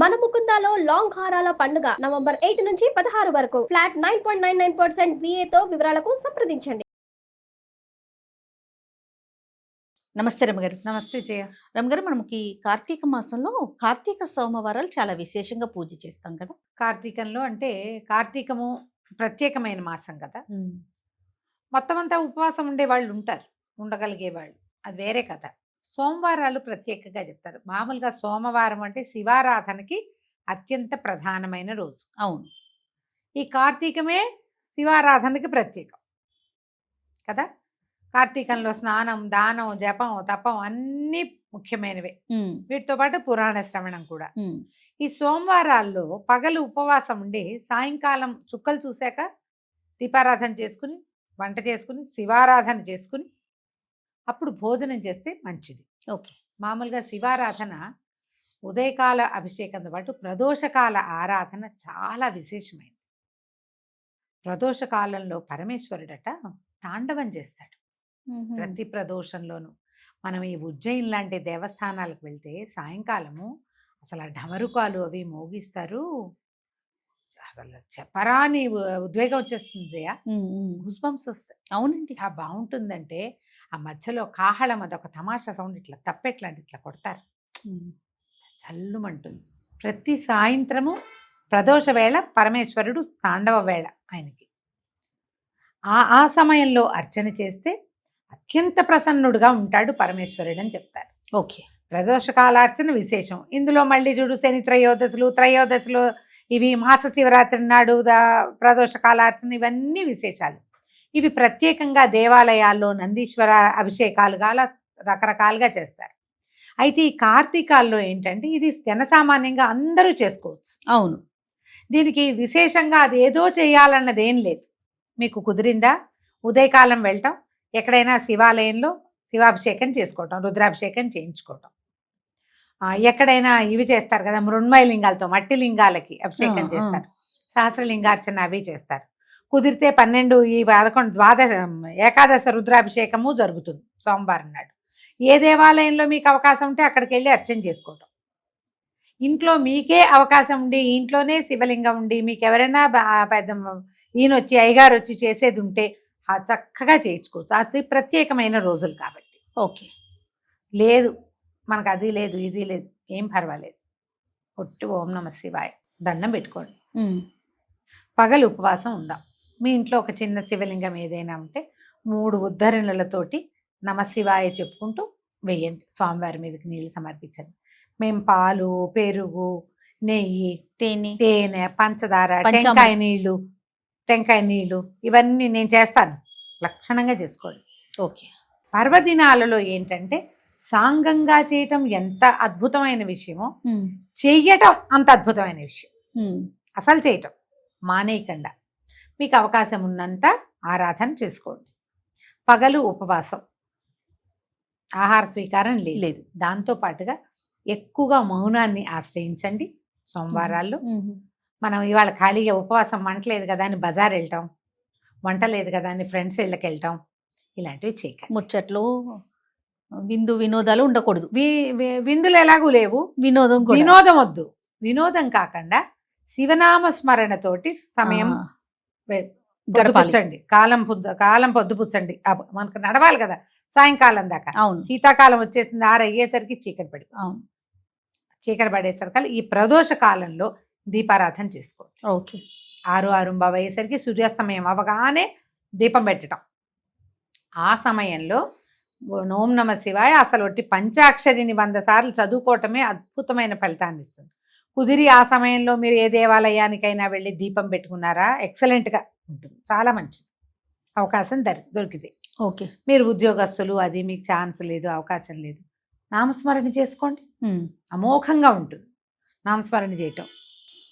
మన ముకుందాలో లాంగ్ హారాల పండుగ నవంబర్ 8 నుంచి 16 వరకు ఫ్లాట్ 9.99% VA తో వివరాలకు సంప్రదించండి. నమస్తే రమగారు. నమస్తే జయ. రమగారు, మనకి కార్తీక మాసంలో కార్తీక సోమవారాలు చాలా విశేషంగా పూజ చేస్తాం కదా. కార్తీకంలో అంటే కార్తీకము ప్రత్యేకమైన మాసం కదా. మొత్తం అంతా ఉపవాసం ఉండే వాళ్ళు ఉంటారు, ఉండగలిగే వాళ్ళు, అది వేరే కథ. సోమవారాలు ప్రత్యేకంగా చెప్తారు. మామూలుగా సోమవారం అంటే శివారాధనకి అత్యంత ప్రధానమైన రోజు. అవును, ఈ కార్తీకమే శివారాధనకి ప్రత్యేకం కదా. కార్తీకంలో స్నానం, దానం, జపం, తపం అన్నీ ముఖ్యమైనవే. వీటితో పాటు పురాణ శ్రవణం కూడా. ఈ సోమవారాల్లో పగలు ఉపవాసం ఉండి సాయంకాలం చుక్కలు చూశాక దీపారాధన చేసుకుని, వంట చేసుకుని, శివారాధన చేసుకుని అప్పుడు భోజనం చేస్తే మంచిది. ఓకే. మామూలుగా శివారాధన ఉదయకాల అభిషేకంతో పాటు ప్రదోషకాల ఆరాధన చాలా విశేషమైనది. ప్రదోషకాలంలో పరమేశ్వరుడట తాండవం చేస్తాడు. ప్రతి ప్రదోషంలోనూ మనం ఈ ఉజ్జయిన్ లాంటి దేవస్థానాలకు వెళ్తే సాయంకాలము అసలు ఆ ఢమరుకాలు అవి మోగిస్తారు. అసలు చెప్పరాని ఉద్వేగం వచ్చేస్తుంది జయ. గుస్బంప్స్ వస్తాయి. అవునండి. ఆ బాగుంటుందంటే ఆ మధ్యలో కాహళం అదొక తమాషా సౌండ్, ఇట్లా తప్పెట్లాంటి ఇట్లా కొడతారు, చల్లుమంటుంది. ప్రతి సాయంత్రము ప్రదోష వేళ పరమేశ్వరుడు తాండవ వేళ ఆయనకి. ఆ సమయంలో అర్చన చేస్తే అత్యంత ప్రసన్నుడుగా ఉంటాడు పరమేశ్వరుడు అని చెప్తారు. ఓకే. ప్రదోషకాలార్చన విశేషం. ఇందులో మళ్ళీ చూడు శని త్రయోదశులు ఇవి మాస శివరాత్రి నాడు ప్రదోషకాలార్చన, ఇవన్నీ విశేషాలు. ఇవి ప్రత్యేకంగా దేవాలయాల్లో నందీశ్వర అభిషేకాలుగా రకరకాలుగా చేస్తారు. అయితే ఈ కార్తీకాల్లో ఏంటంటే ఇది జనసామాన్యంగా అందరూ చేసుకోవచ్చు. అవును. దీనికి విశేషంగా అది ఏదో చేయాలన్నది ఏం లేదు. మీకు కుదిరిందా ఉదయకాలం వెళ్తాం, ఎక్కడైనా శివాలయంలో శివాభిషేకం చేసుకోవటం, రుద్రాభిషేకం చేయించుకోవటం. ఎక్కడైనా ఇవి చేస్తారు కదా, మృణ్మయ లింగాలతో మట్టి లింగాలకి అభిషేకం చేస్తారు, సహస్రలింగార్చన అవి చేస్తారు. కుదిరితే 12 ఈ 11 ద్వాదశ ఏకాదశ రుద్రాభిషేకము జరుగుతుంది సోమవారం నాడు. ఏ దేవాలయంలో మీకు అవకాశం ఉంటే అక్కడికి వెళ్ళి అర్చన చేసుకోవటం. ఇంట్లో మీకే అవకాశం ఉండి ఇంట్లోనే శివలింగం ఉండి మీకు ఎవరైనా పెద్ద ఈయన వచ్చి అయ్యగారు వచ్చి చేసేది ఉంటే చక్కగా చేయించుకోవచ్చు. అది ప్రత్యేకమైన రోజులు కాబట్టి. ఓకే. లేదు మనకు అది లేదు ఇది లేదు, ఏం పర్వాలేదు, ఒట్టి ఓం నమ శివాయ దండం పెట్టుకోండి. పగలు ఉపవాసం ఉందాం. మీ ఇంట్లో ఒక చిన్న శివలింగం ఏదైనా ఉంటే 3 ఉద్ధరణలతోటి నమశివాయ చెప్పుకుంటూ వేయండి. స్వామివారి మీదకి నీళ్ళు సమర్పించండి. మేము పాలు, పెరుగు, నెయ్యి, తేనె, పంచదార, టెంకాయ నీళ్ళు ఇవన్నీ నేను చేస్తాను. లక్షణంగా చేసుకోండి. ఓకే. పర్వదినాలలో ఏంటంటే సాంగంగా చేయటం ఎంత అద్భుతమైన విషయమో చెయ్యటం అంత అద్భుతమైన విషయం. అసలు చేయటం మానేయకుండా మీకు అవకాశం ఉన్నంత ఆరాధన చేసుకోండి. పగలు ఉపవాసం, ఆహార స్వీకారం లేదు. దాంతోపాటుగా ఎక్కువగా మౌనాన్ని ఆశ్రయించండి. సోమవారాల్లో మనం ఇవాళ ఖాళీగా ఉపవాసం, వంట లేదు కదా అని బజార్ వెళ్ళటం, వంట లేదు కదా అని ఫ్రెండ్స్ ఇళ్ళకి వెళ్ళటం, ఇలాంటివి చేయకండి. ముచ్చట్లు, వినోదాలు ఉండకూడదు. విందులు ఎలాగూ లేవు, వినోదం వద్దు. వినోదం కాకుండా శివనామ స్మరణతోటి సమయం గడపండి. కాలం పొద్దుపుచ్చండి. మనకు నడవాలి కదా సాయంకాలం దాకా. అవును. శీతాకాలం వచ్చేసింది, 6 అయ్యేసరికి చీకటి పడేసరికి ఈ ప్రదోష కాలంలో దీపారాధన చేసుకోండి. ఓకే. 6:6 అయ్యేసరికి సూర్యాస్తమయం అవగానే దీపం పెట్టడం. ఆ సమయంలో ఓం నమ శివాయ అసలు ఒట్టి పంచాక్షరిని 100 సార్లు చదువుకోవటమే అద్భుతమైన ఫలితాన్ని ఇస్తుంది. కుదిరి ఆ సమయంలో మీరు ఏ దేవాలయానికైనా వెళ్ళి దీపం పెట్టుకున్నారా, ఎక్సలెంట్గా ఉంటుంది, చాలా మంచిది. అవకాశం దొరికితే. ఓకే. మీరు ఉద్యోగస్తులు, అది మీకు ఛాన్స్ లేదు, అవకాశం లేదు, నామస్మరణ చేసుకోండి. అమోఘంగా ఉంటుంది నామస్మరణ చేయటం.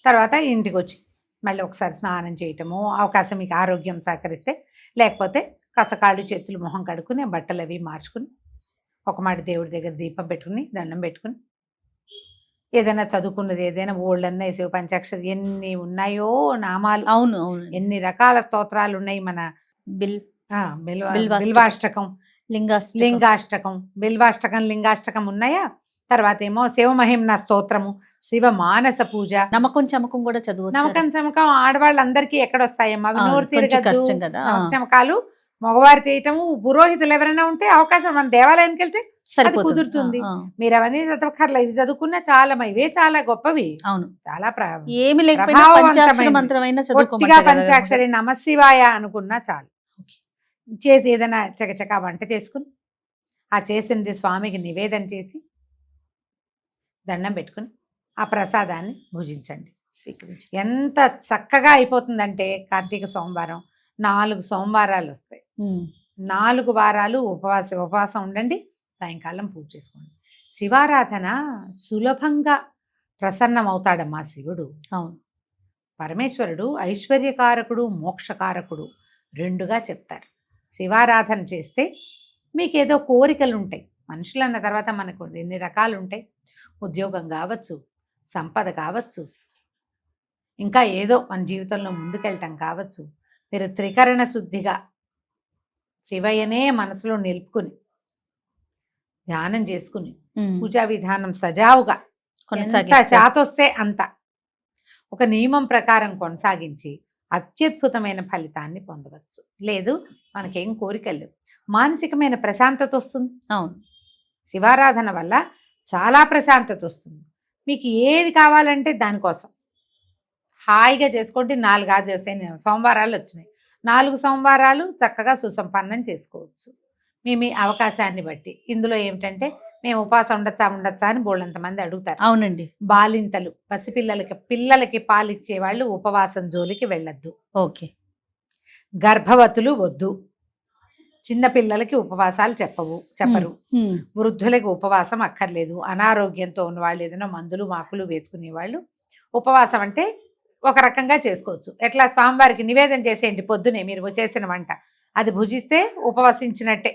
తర్వాత ఇంటికి వచ్చి మళ్ళీ ఒకసారి స్నానం చేయటము, అవకాశం మీకు ఆరోగ్యం సహకరిస్తే, లేకపోతే కాస్త కాళ్ళు చేతులు మొహం కడుక్కుని బట్టలు అవి మార్చుకుని ఒక మాట దేవుడి దగ్గర దీపం పెట్టుకుని దండం పెట్టుకుని ఏదైనా చదువుకున్నది ఏదైనా ఓళ్ళన్నా శివ పంచాక్షరి ఎన్ని ఉన్నాయో నామాలు. అవును. ఎన్ని రకాల స్తోత్రాలు ఉన్నాయి. మన బిల్వాష్టకం, లింగాష్టకం, బిల్వాష్టకం, లింగాష్టకం ఉన్నాయా? తర్వాత ఏమో శివమహిమ్న స్తోత్రము, శివ మానస పూజ. నమ్మకం చమకం కూడా చదువు నమ్మకం చమకం ఆడవాళ్ళందరికీ ఎక్కడ వస్తాయమ్మా, అవి నోరు తిరగదు. కష్టం కదా. చమకాలు మగవారు చేయటము, పురోహితులు ఎవరైనా ఉంటే అవకాశం, మన దేవాలయానికి వెళ్తే అది కుదురుతుంది. మీరు అవన్నీ చదవక్కర్లే, ఇవి చదువుకున్నా చాలా, ఇవే చాలా గొప్పవి. అవును, చాలా ఏమి లేకపోయినా పంచాక్షరి మంత్రమైనా పొట్టిగా పంచాక్షరి నమశివాయ అనుకున్నా చాలు. చేసి ఏదైనా చకచకా వంట చేసుకుని ఆ చేసింది స్వామికి నివేదన చేసి దండం పెట్టుకుని ఆ ప్రసాదాన్ని భుజించండి. ఎంత చక్కగా అయిపోతుందంటే కార్తీక సోమవారం 4 సోమవారాలు వస్తాయి. 4 వారాలు ఉపవాసం ఉండండి, సాయంకాలం పూజ చేసుకోండి. శివారాధన సులభంగా ప్రసన్నమవుతాడమ్మా శివుడు. అవును, పరమేశ్వరుడు ఐశ్వర్యకారకుడు, మోక్షకారకుడు రెండుగా చెప్తారు. శివారాధన చేస్తే మీకేదో కోరికలు ఉంటాయి. మనుషులు అన్న తర్వాత మనకు ఎన్ని రకాలు ఉంటాయి. ఉద్యోగం కావచ్చు, సంపద కావచ్చు, ఇంకా ఏదో మన జీవితంలో ముందుకెళ్ళటం కావచ్చు. మీరు త్రికరణ శుద్ధిగా శివయ్యనే మనసులో నిలుపుకుని ధ్యానం చేసుకుని పూజా విధానం సజావుగా ఎంత చేతొస్తే అంత ఒక నియమం ప్రకారం కొనసాగించి అత్యద్భుతమైన ఫలితాన్ని పొందవచ్చు. లేదు మనకేం కోరికలు, మానసికమైన ప్రశాంతత వస్తుంది. అవును, శివారాధన వల్ల చాలా ప్రశాంతత వస్తుంది. మీకు ఏది కావాలంటే దానికోసం హాయిగా చేసుకోండి. 4 సోమవారాలు వచ్చినాయి, 4 సోమవారాలు చక్కగా సుసంపన్నం చేసుకోవచ్చు మీ అవకాశాన్ని బట్టి. ఇందులో ఏమిటంటే మేము ఉపవాసం ఉండొచ్చా అని బోళ్ళంతమంది అడుగుతారు. అవునండి, బాలింతలు, పిల్లలకి పాలిచ్చే వాళ్ళు ఉపవాసం జోలికి వెళ్ళొద్దు. ఓకే, గర్భవతులు వద్దు, చిన్న పిల్లలకి ఉపవాసాలు చెప్పరు, వృద్ధులకి ఉపవాసం అక్కర్లేదు, అనారోగ్యంతో ఉన్న వాళ్ళు ఏదైనా మందులు మాకులు వేసుకునే వాళ్ళు ఉపవాసం అంటే ఒక రకంగా చేసుకోవచ్చు. ఎట్లా స్వామివారికి నివేదన చేసేయండి పొద్దునే మీరు చేసిన వంట, అది భుజిస్తే ఉపవసించినట్టే.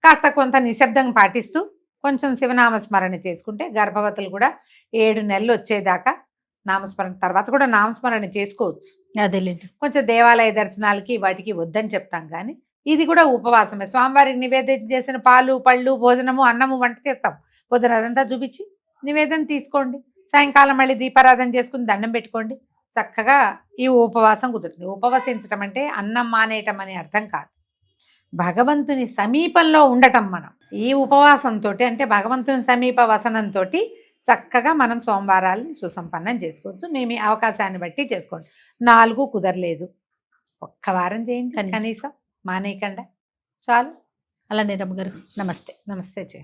కాస్త కొంత నిశ్శబ్దం పాటిస్తూ కొంచెం శివనామస్మరణ చేసుకుంటే గర్భవతులు కూడా 7 నెలలు వచ్చేదాకా నామస్మరణ తర్వాత కూడా నామస్మరణ చేసుకోవచ్చు. అదేలేండి, కొంచెం దేవాలయ దర్శనాలకి వాటికి వద్దని చెప్తాం, కానీ ఇది కూడా ఉపవాసమే. స్వామివారికి నివేదన చేసిన పాలు పళ్ళు భోజనము అన్నము వంట చేస్తాం, పొద్దున అదంతా చూపించి నివేదన తీసుకోండి. సాయంకాలం మళ్ళీ దీపారాధన చేసుకుని దండం పెట్టుకోండి. చక్కగా ఈ ఉపవాసం కుదురుతుంది. ఉపవసించడం అంటే అన్నం మానేయటం అనే అర్థం కాదు, భగవంతుని సమీపంలో ఉండటం. మనం ఈ ఉపవాసంతో అంటే భగవంతుని సమీప వసనంతో చక్కగా మనం సోమవారాలను సుసంపన్నం చేసుకోవచ్చు. మీ అవకాశాన్ని బట్టి చేసుకోండి. 4 కుదరలేదు, 1 వారం చేయండి కనీసం, మానేయకుండా చాలు. అలానే రమ్మగారు, నమస్తే. నమస్తే.